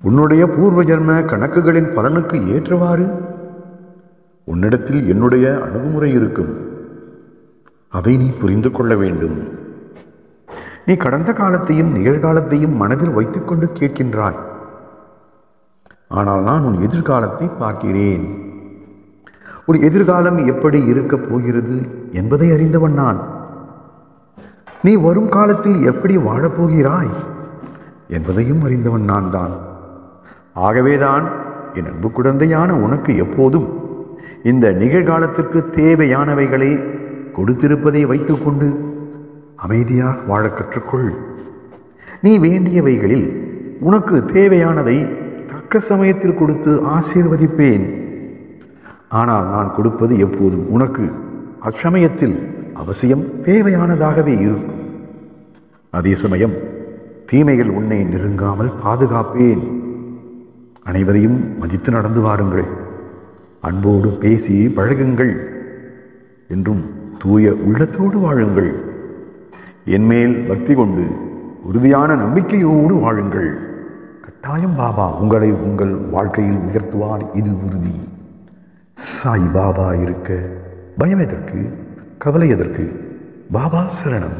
உன்னுடைய பூர்வ ஜென்ம கணக்குகளின் பலனுக்கு ஏற்றவாறு உன்னிடத்தில் என்னுடைய அணுகுமுறை இருக்கும். அதை நீ புரிந்து கொள்ள வேண்டும். நீ கடந்த காலத்தையும் நிகழ்காலத்தையும் மனதில் வைத்துக்கொண்டு கேட்கின்றாய். ஆனால் நான் உன் எதிர்காலத்தை பார்க்கிறேன். ஒரு எதிர்காலம் எப்படி இருக்கப் போகிறது என்பதை அறிந்தவன் நான். நீ வரும் காலத்தில் எப்படி வாழப்போகிறாய் என்பதையும் அறிந்தவன் நான் தான். ஆகவேதான் என் அன்பு குழந்தையான உனக்கு எப்போதும் இந்த நிகழ்காலத்திற்கு தேவையானவைகளை கொடுத்திருப்பதை வைத்துக்கொண்டு அமைதியாக வாழ கற்றுக்கொள். நீ வேண்டியவைகளில் உனக்கு தேவையானதை தக்க சமயத்தில் கொடுத்து ஆசீர்வதிப்பேன். ஆனால் நான் கொடுப்பது எப்போதும் உனக்கு அச்சமயத்தில் அவசியம் தேவையானதாகவே இருக்கும். அதே சமயம் தீமைகள் உன்னை நெருங்காமல் பாதுகாப்பேன். அனைவரையும் மதித்து நடந்து வாருங்கள். அன்போடு பேசி பழகுங்கள். என்றும் தூய உள்ளத்தோடு வாழுங்கள். என்மேல் பக்தி கொண்டு உறுதியான நம்பிக்கையோடு வாழுங்கள். கட்டாயம் பாபா உங்களை உங்கள் வாழ்க்கையில் உயர்த்துவார், இது உறுதி. சாய் பாபா இருக்க பயம் எதற்கு, கவலை எதற்கு? பாபா சரணம்.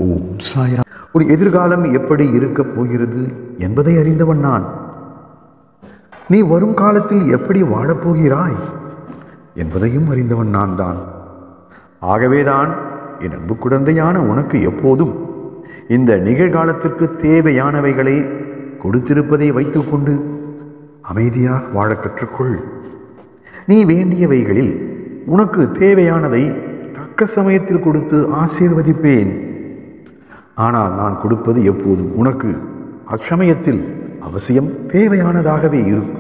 ஓம் சாய்ராம். ஒரு எதிர்காலம் எப்படி இருக்கப் போகிறது என்பதை அறிந்தவன் நான். நீ வரும் காலத்தில் எப்படி வாழப்போகிறாய் என்பதையும் அறிந்தவன் நான் தான். ஆகவேதான் என் அன்பு குழந்தையான உனக்கு எப்போதும் இந்த நிகழ்காலத்திற்கு தேவையானவைகளை கொடுத்திருப்பதை வைத்துக்கொண்டு அமைதியாக வாழ கற்றுக்கொள். நீ வேண்டியவைகளில் உனக்கு தேவையானதை தக்க சமயத்தில் கொடுத்து ஆசீர்வதிப்பேன். ஆனால் நான் கொடுப்பது எப்போதும் உனக்கு அச்சமயத்தில் அவசியம் தேவையானதாகவே இருக்கும்.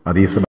அதே சமயம்